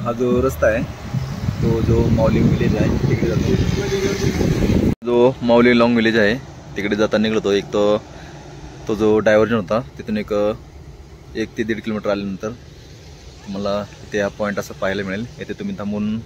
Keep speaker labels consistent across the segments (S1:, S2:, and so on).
S1: हा जो रस्ता आहे तो जो माऊलिंग विलेज आहे तिकडे जातो. जो माऊलिंग लॉंग विलेज आहे तिकडे जाताना निघतो. एक तो जो डायव्हर्जन होता तिथून 1 ते 1.5 किलोमीटर आल्यानंतर तुम्हाला इथे हा पॉईंट असं पाहायला मिळेल. इथे तुम्ही थांबून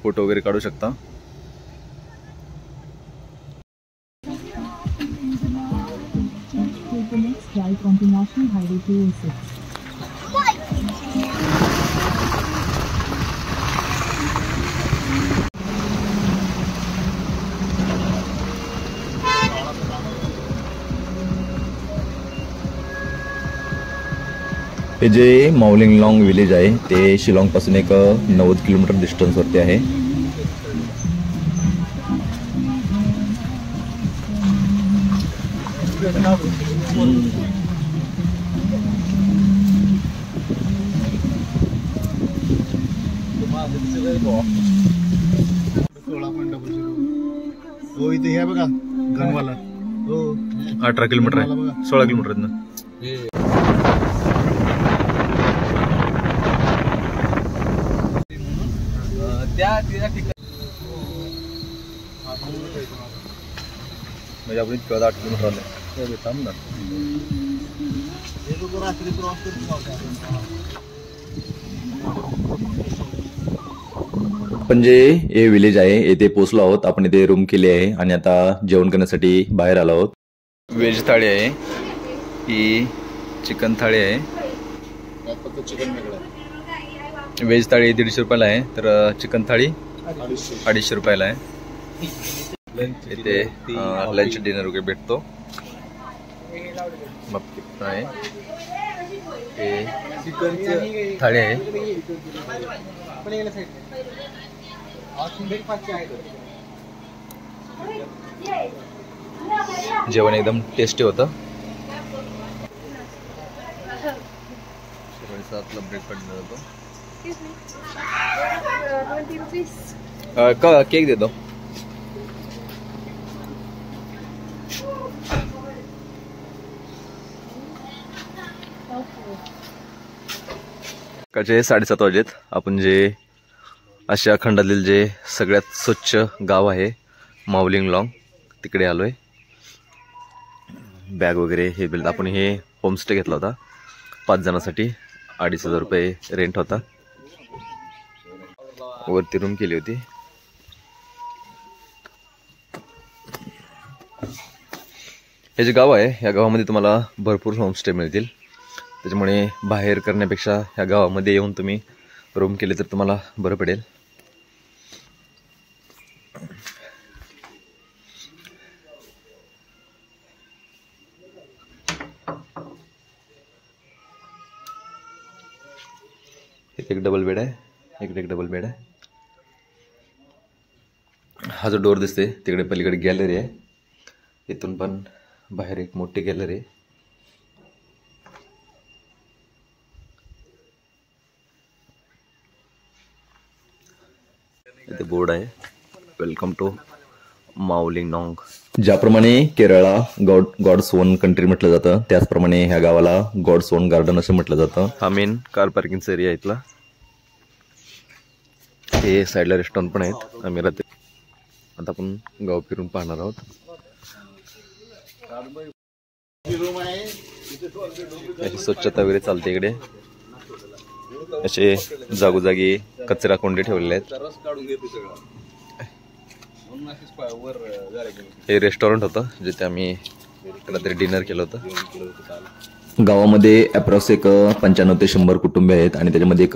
S1: फोटो वगैरे काढू शकता. हे जे माऊलिंग लॉंग विलेज आहे ते शिलाँग पासून 90 किलोमीटर डिस्टन्सवरती आहे.
S2: हो इथे हे बघा गणवाला. हो
S1: 18 किलोमीटर आहे. 16 किलोमीटर आहेत ना. म्हणजे आपण इतकं 8 किलोमीटर आले थांब ना. म्हणजे हे विलेज आहे येथे पोहोचलो आहोत. आपण इथे रूम केली आहे आणि आता जेवण करण्यासाठी बाहेर आलो आहोत. व्हेज थाळी आहे, ही चिकन थाळी आहे.
S2: चिकन वेगळं आहे.
S1: व्हेज थाळी 150 रुपयाला आहे तर चिकन थाळी 250 रुपयाला आहे. इथे लंच डिनर वगैरे भेटतो. मग आहे हे चिकन थाळी आहे. जेवण एकदम टेस्टी होतं. 7ला ब्रेकफास्ट मिळतो. केक देतो. सकाळचे 7:30 वाजलेत. आपण जे आशिया खंडातील जे सगळ्यात स्वच्छ गाव आहे माऊलिंग लॉंग तिकडे आलोय. बॅग वगैरे हे बिल आपण हे होमस्टे घेतला होता 5 जणांसाठी. 2,500 रुपये रेंट होता. वरती रूम केली होती. हे जे गाव आहे या गावामध्ये तुम्हाला भरपूर होमस्टे मिळतील. त्याच्यामुळे बाहेर करण्यापेक्षा ह्या गावामध्ये येऊन तुम्ही रूम केले तर तुम्हाला बरं पडेल. इथे एक डबल बेड आहे, इकडे एक डबल बेड आहे. हा जो डोर दिसते तिकडे पलीकडे गॅलरी आहे. इथून पण बाहेर एक मोठी गॅलरी आहे. इथे बोर्ड आहे वेलकम टू माऊलिंग लॉंग. ज्याप्रमाणे केरळला गॉड्स ओन कंट्री म्हटलं जातं त्याचप्रमाणे ह्या गावाला गॉड्स ओन गार्डन असं म्हटलं जातं. हा मेन कार पार्किंगचा एरिया आहे इथला. हे साईडला रेस्टॉरंट पण आहेत. आम्ही राहते. आता आपण गाव फिरून पाहणार आहोत. अशी स्वच्छता वगैरे चालते इकडे. असे जागोजागी कचरा कोंडे ठेवलेले आहेत. हे रेस्टॉरंट होतं जिथे आम्ही रात्री डिनर केलं होतं. गावामध्ये अप्रॉक्स 95 ते 100 कुटुंबे आहेत आणि त्याच्यामध्ये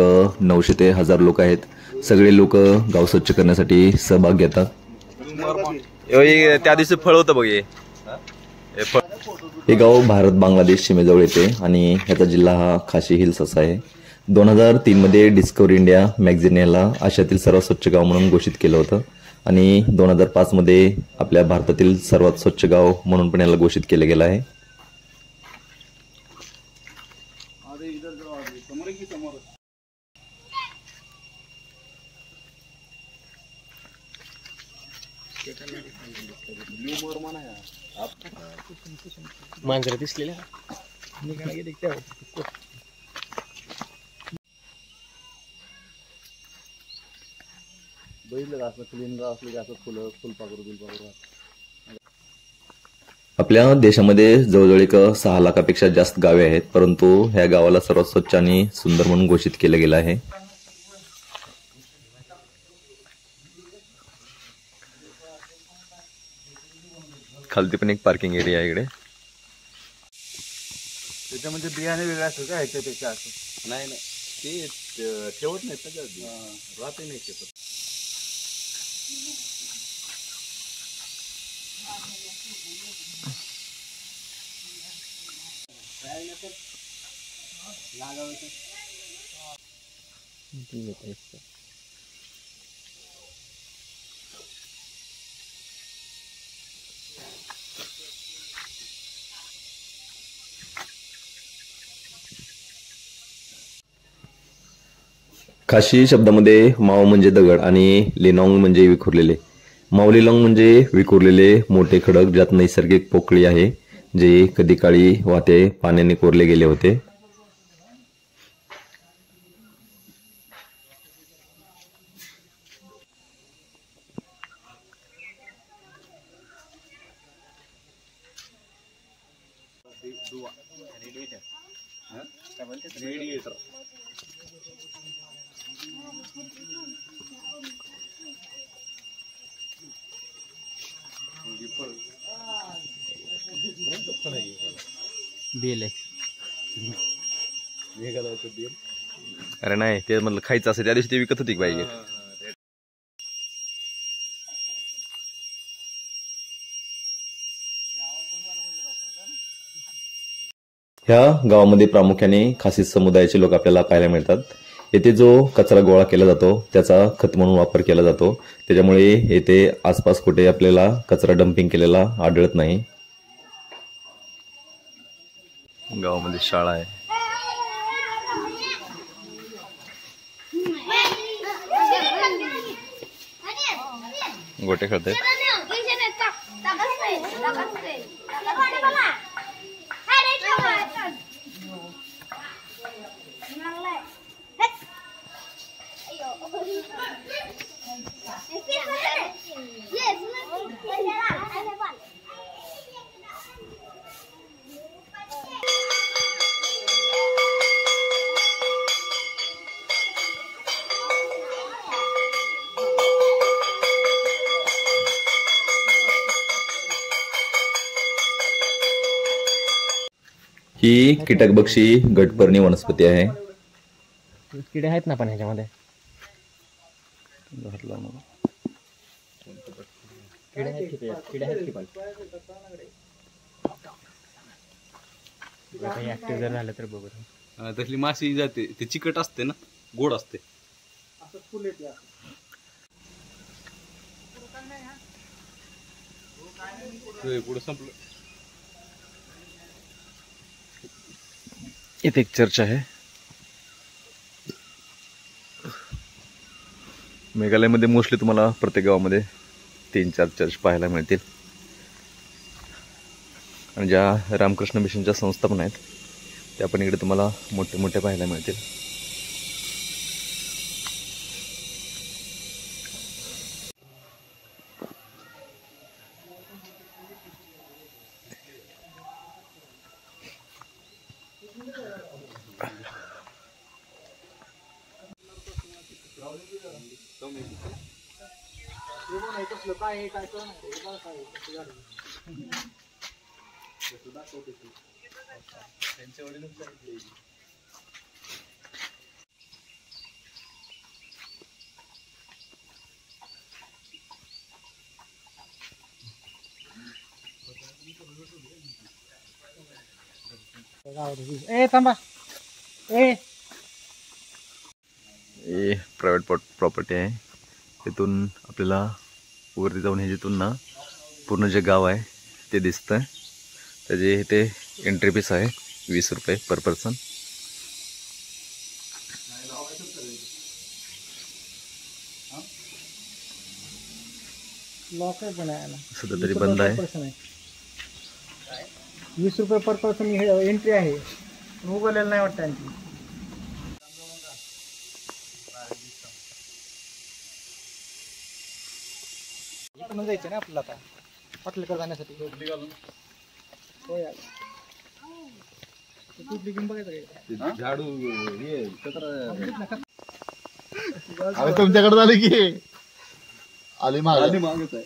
S1: 900 ते 1000 लोक आहेत. सगळे लोक गाव स्वच्छ करण्यासाठी सहभाग घेतात. त्या दिवशी फळ होतं बघ हे गाव भारत बांगलादेश सीमेजवळ येते आणि ह्याचा जिल्हा हा खासी हिल्स असा आहे. 2003 मध्ये डिस्कवर इंडिया मॅगझिन याला आशियातील सर्वात स्वच्छ गाव म्हणून घोषित केलं होतं आणि 2005 मध्ये आपल्या भारतातील सर्वात स्वच्छ गाव म्हणून पण याला घोषित केलं गेलं आहे.
S2: मांजर दिसलेल्या बघितलं का असं क्लीन गाव असलं की असं फुलपाखरू बिलपाखरू राहतं.
S1: आपल्या देशामध्ये जवळजवळ एक 6 लाखापेक्षा जास्त गावे आहेत, परंतु ह्या गावाला सर्वात स्वच्छ आणि सुंदर म्हणून घोषित केलं गेलं आहे. खालती पण एक पार्किंग एरिया आहे इकडे.
S2: त्याच्यामध्ये बियाणे वेगळे असतं का ह्याच्यापेक्षा असं?
S1: नाही नाही, ते ठेवत नाहीत ना, राहते नाही शेतात. खाशी शब्दामध्ये माव म्हणजे दगड आणि लेनॉंग म्हणजे विखुरलेले. मावलेलॉंग म्हणजे विखुरलेले मोठे खडक, ज्यात नैसर्गिक पोकळी आहे, जे कधी काळी वाहते पाण्याने कोरले गेले होते.
S2: रेडिएटर.
S3: बेल आहे.
S1: अरे नाही, ते म्हणलं खायचं असेल त्या दिवशी ते विकत होती पाहिजे. ह्या गावामध्ये प्रामुख्याने खासी समुदायाचे लोक आपल्याला पाहायला मिळतात. येथे जो कचरा गोळा केला जातो त्याचा खत म्हणून वापर केला जातो, त्याच्यामुळे येथे आसपास कुठे आपल्याला कचरा डम्पिंग केलेला आढळत नाही. गावामध्ये शाळा आहे. गोटे खेळते. ही कीटकभक्षी गटपर्णी वनस्पती आहे.
S3: किडे आहेत ना पण ह्याच्यामध्ये. किडे आहेत की पण ऍक्टिव्ह जर झालं तर बघू.
S4: तसली माशी जाते, ते चिकट असते ना, गोड असते. पुढे संपलं.
S1: इथे एक चर्च आहे. मेघालयमध्ये मोस्टली तुम्हाला प्रत्येक गावामध्ये 3-4 चर्च पाहायला मिळतील. आणि ज्या रामकृष्ण मिशनच्या संस्था पण आहेत त्या पण इकडे तुम्हाला मोठे मोठे पाहायला मिळतील.
S3: थांबा.
S1: प्रायव्हेट प्रॉपर्टी आहे. तिथून आपल्याला वरती जाऊन हे जिथून ना पूर्ण जे गाव आहे ते दिसतंय. त्याचे इथे एंट्री फीस आहे 20 रुपये पर पर्सन.
S3: लॉक आहे पण
S1: सध्या तरी बंद आहे.
S3: 20 रुपये पर पर्सन एंट्री आहे. उघडलेलं नाही वाटतं आणखी. इकडून जायचं ना आपल्याला आता पाटलीकडे जाण्यासाठी. होय कुठली घेऊन बघायचं
S1: झाडू
S2: अरे तुमच्याकडे झाले की आली मागच आहे.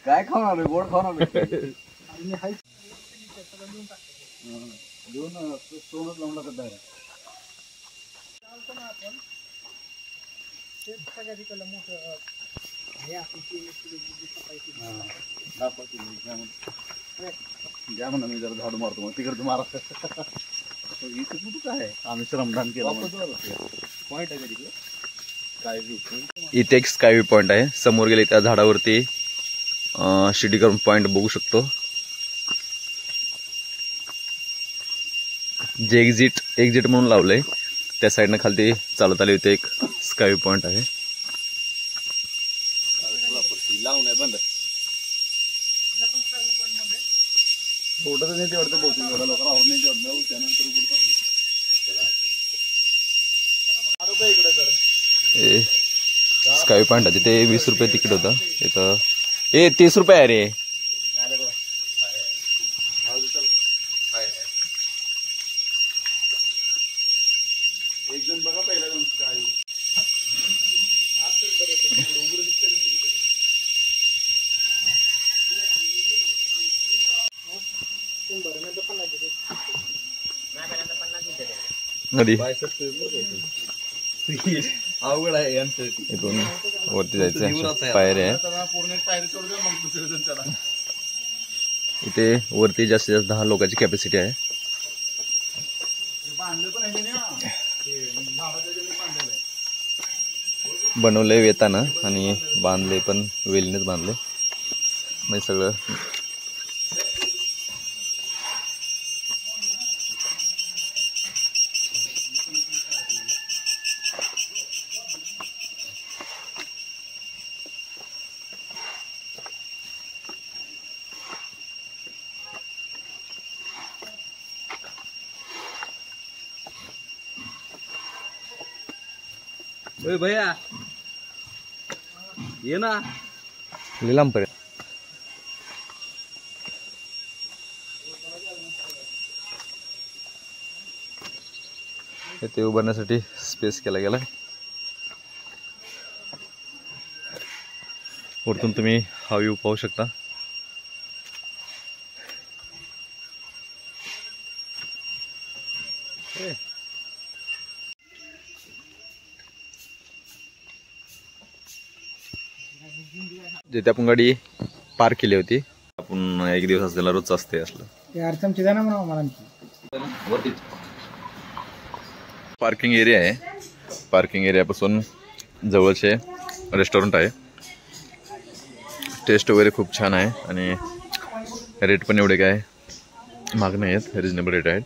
S1: काय खाणार गोड खाणार
S2: देऊन सोनच लावून लागत डायरेक्ट.
S3: सगळ्या तिकडलं मोठं हे आपण
S2: घ्या म्हणा मी जरा झाडू मारतो मग तिकडे मारा. इथे कुठं काय आम्ही श्रमदान केलं पॉईंट आहे का तिकडे काय
S1: इथे एक स्काय व्ह्यू पॉइंट आहे. समोर गेले त्या झाडावरती शिडी करून पॉइंट बघू शकतो. जे एक्झिट म्हणून लावलंय त्या साईडनं खाली चालत आले होते. एक स्काय व्ह्यू पॉइंट आहे.
S2: लावून आहे बंद थोडं नाही तेवढं पोहोचून एवढा लवकर आवड नाही तेवढं त्यानंतर
S1: स्काय व्ह्यू पॉइंट आहे तिथे 20 रुपये तिकीट होतं. इथं 30 रुपये आहे रे.
S2: एक जण बघा पहिला जाऊन काय
S1: नदी
S2: अवघड आहे
S1: इथून वरती जायचं पायऱ्या आहे.
S2: पूर्ण पायरी चढू दे मग दुसरे जण चढा.
S1: इथे वरती जास्तीत जास्त 10 लोकांची कॅपॅसिटी आहे.
S2: बांधले पण आहे ना
S1: बनवलंय वेतानं आणि बांधले पण वेलीनेच बांधले. म्हणजे सगळं
S4: भैया ये ना
S1: लांब पर्यंत. इथे उभारण्यासाठी स्पेस केला गेला. वरतून तुम्ही हा व्ह्यू पाहू शकता. जिथे आपण गाडी पार्क केली होती. आपण एक दिवस असलेला रोजच असते असलं.
S3: ते अडचणची जाणार म्हणा मला आणखी.
S1: पार्किंग एरिया आहे. पार्किंग एरियापासून जवळचे रेस्टॉरंट आहे. टेस्ट वगैरे खूप छान आहे आणि रेट पण एवढे काय महाग नाही आहेत. रिजनेबल रेट आहेत.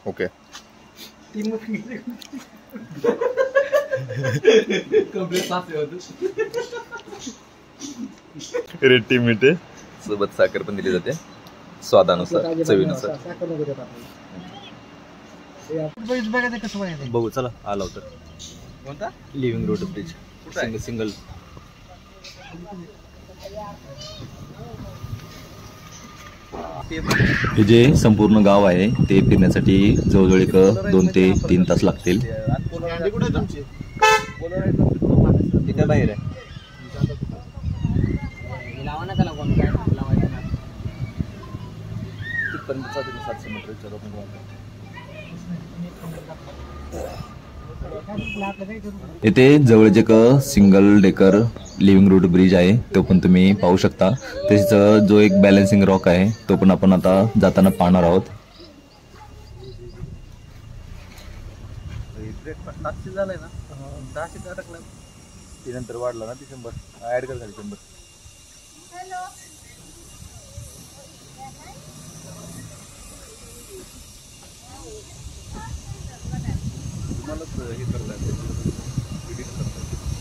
S1: ओके रेटी मिठे सोबत साखर पण दिली जाते स्वादानुसार चवीनुसार.
S3: बघायचं कसं बघायचं.
S1: बघू चला आला होता.
S2: कोणता
S1: लिव्हिंग रोड ब्रिज सिंगल. हे जे संपूर्ण गाव आहे ते फिरण्यासाठी जवळजवळ एक 2 ते 3 तास लागतील.
S2: काय बाहेर आहे
S1: इथे जवळच एक single decker living root bridge आहे. तो पण तुम्ही पाहू शकता. तसेच जो एक बॅलन्सिंग रॉक आहे तो पण आपण आता जाताना पाहणार आहोत.
S2: झालंय ना 600 अटकला. ती नंतर वाढला ना ती 100 ऍड कर झाली 100. तुम्हालाच हे करता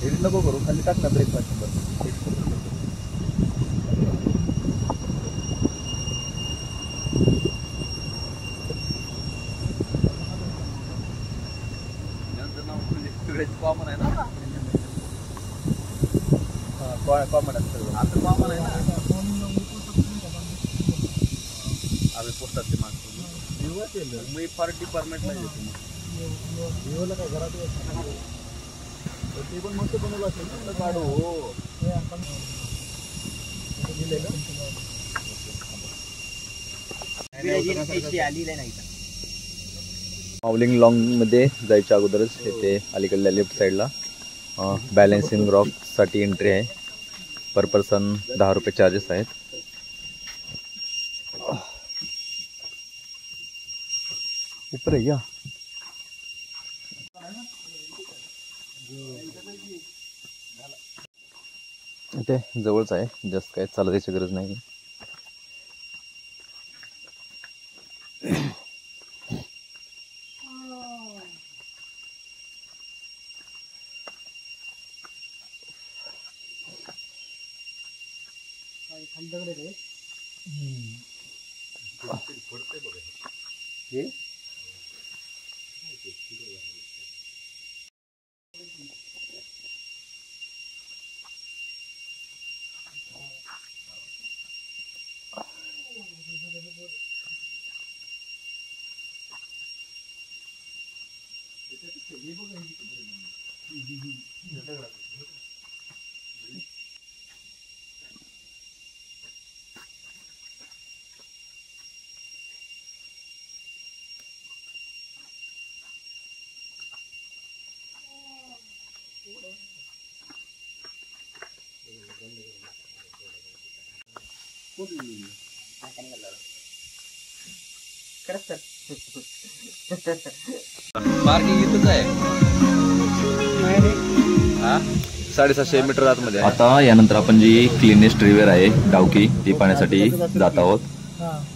S2: एडिट नको करू खाली टाक ना ब्रेक 500.
S1: सगळेच कॉमन आहे ना कॉमन आहे सगळं
S2: आता कॉमन आहे ना आम्ही पोस्टातले माणसं मी फार डिपार्टमेंटला येतो मग
S3: काय घरात
S2: ते पण मस्त बनवलं असेल ना काढू हो
S1: माऊलिंग लॉंग मध्ये जायच्या अगोदरच इथे अलीकडल्या लेफ्ट साईडला बॅलेन्सिंग रॉक साठी एंट्री आहे पर पर्सन 10 रुपये चार्जेस आहेत ऊपर आहे क्या इथे जवळच आहे जास्त काय चालवायची गरज नाही पार्किंग इथंच आहे 750 मीटर आतमध्ये आता यानंतर आपण जी क्लीनेस्ट रिव्हर आहे डावकी ती पाहण्यासाठी जात आहोत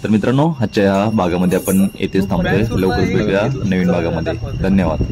S1: तर मित्रांनो आजच्या या भागामध्ये आपण येथेच थांबतोय लवकरच भेटूया नवीन भागामध्ये धन्यवाद